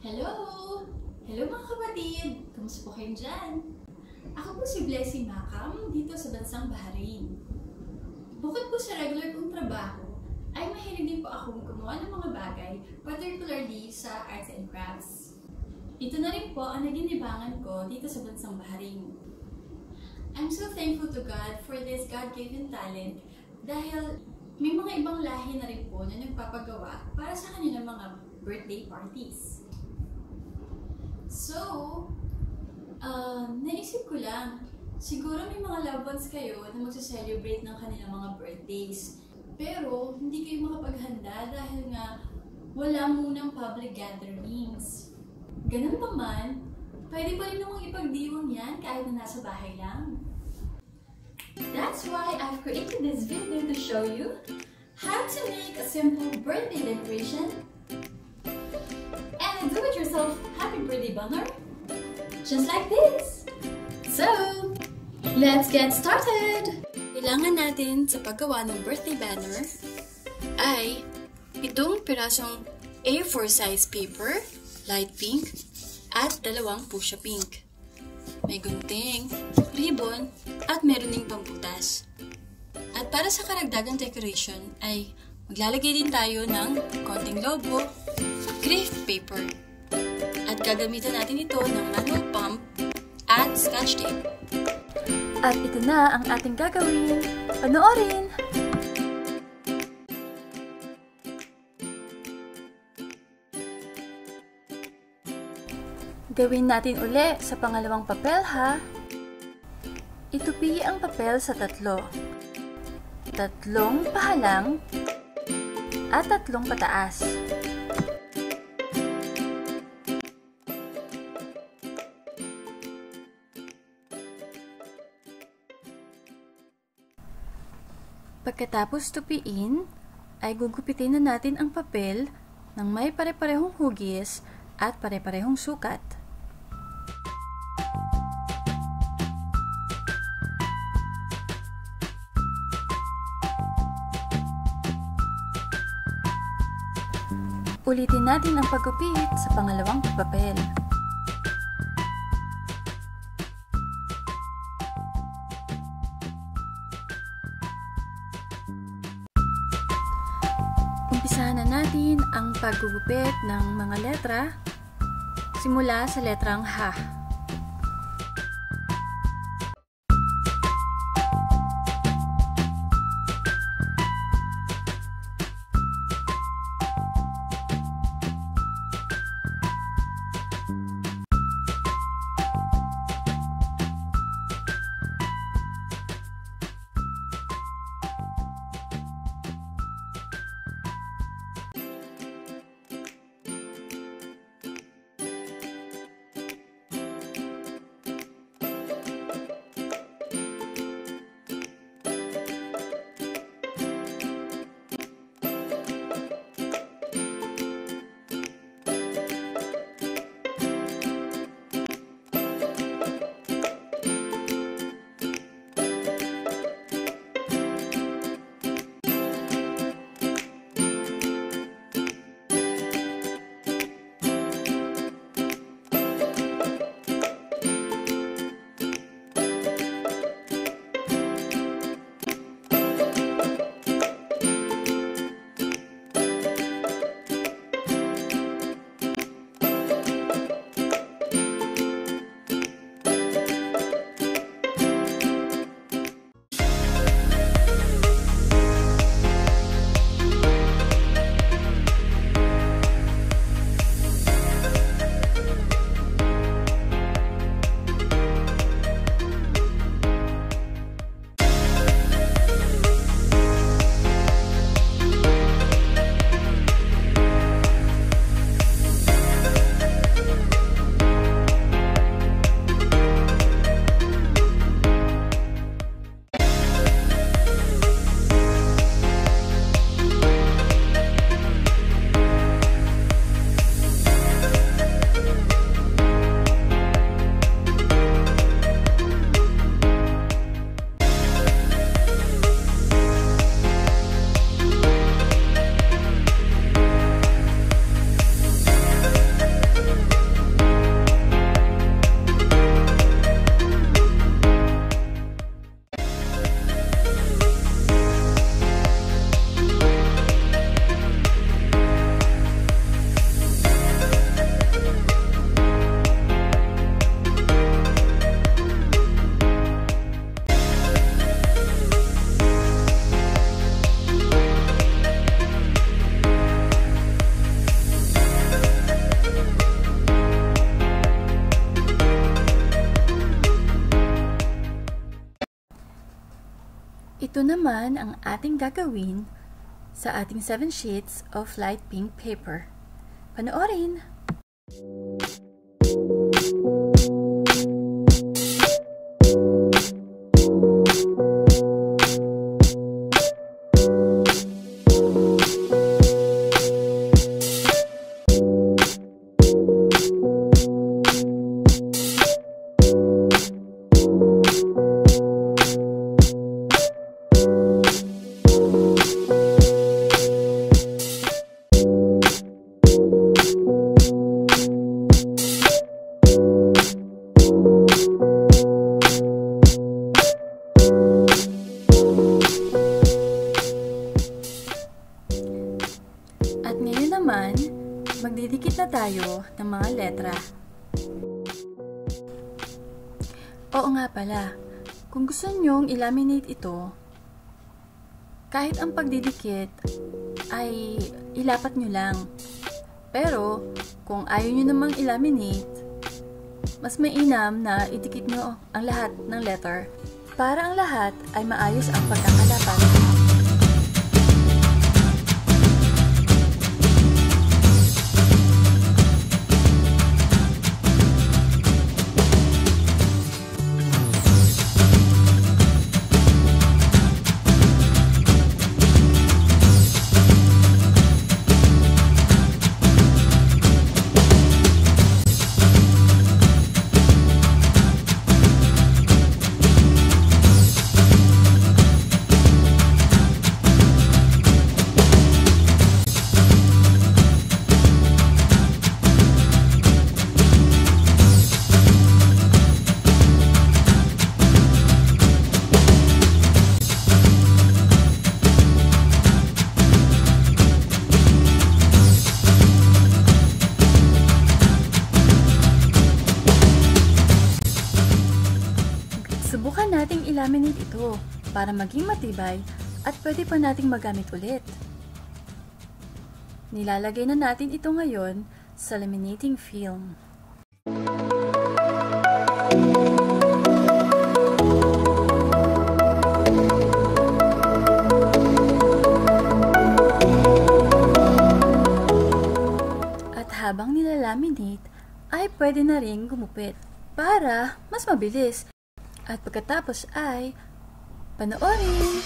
Hello! Hello mga kapatid! Kamusta po kayo dyan? Ako po si Blessy dito sa bansang Bahrain. Bukod po sa regular kong trabaho, ay mahilig din po akong gumawa ng mga bagay, particularly sa arts and crafts. Ito na rin po ang naging libangan ko dito sa bansang Bahrain. I'm so thankful to God for this God-given talent dahil may mga ibang lahi na rin po na nagpapagawa para sa kanilang mga birthday parties. So, naisip ko lang, siguro may mga loved ones kayo na magsa-celebrate ng kanilang mga birthdays. Pero, hindi kayo makapaghanda dahil nga wala munang public gatherings. Ganun pa man, pwede pa rin namang ipagdiwang yan kahit na nasa bahay lang. That's why I've created this video to show you how to make a simple birthday decoration and a do-it-yourself happy birthday banner, just like this. So, let's get started! Kailangan natin sa paggawa ng birthday banner ay 7 pirasong A4 size paper, light pink, at 2 fuchsia pink. May gunting, ribbon, at meron ding pambutas. At para sa karagdagang decoration ay maglalagay din tayo ng konting logo, craft paper. At gagamitan natin ito ng manual pump at scotch tape. At ito na ang ating gagawin. Panoorin! Gawin natin uli sa pangalawang papel ha. Itupi ang papel sa 3. 3 pahalang at 3 pataas. Pagkatapos tupiin, ay gugupitin na natin ang papel ng may pare-parehong hugis at pare-parehong sukat. Ulitin natin ang paggupit sa pangalawang papel. Umpisahan na natin ang paggugupit ng mga letra simula sa letrang H. Ito naman ang ating gagawin sa ating 7 sheets of light pink paper. Panoorin! At ngayon naman, magdidikit na tayo ng mga letra. Oo nga pala, kung gusto nyong i-laminate ito, kahit ang pagdidikit ay ilapat nyo lang. Pero, kung ayaw nyo namang i-laminate, mas mainam na idikit nyo ang lahat ng letter para ang lahat ay maayos ang pagkakalapat. Subukan nating i-laminate ito para maging matibay at pwede pa nating magamit ulit. Nilalagay na natin ito ngayon sa laminating film. At habang nilalaminate, ay pwede na rin gumupit para mas mabilis. At pagkatapos ay panoorin!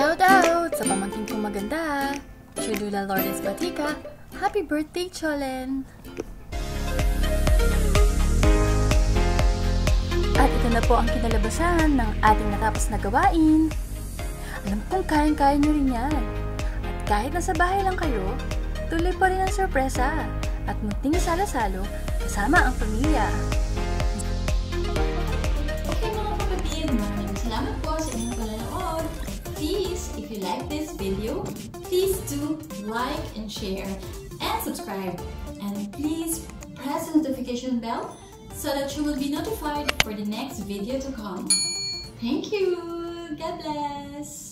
Shout out sa pamangkin kong maganda, Chudula Lourdes Batica. Happy birthday, Cholen! At ito na po ang kinalabasan ng ating natapos na gawain. Alam kong kayang-kaya nyo rin yan. At kahit nasa bahay lang kayo, tuloy pa rin ang sorpresa at munting salo-salo kasama ang pamilya. Okay mga kapatid, maraming salamat po sa inyong panonood. Please, if you like this video, please do like and share and subscribe. And please press the notification bell so that you will be notified for the next video to come. Thank you! God bless!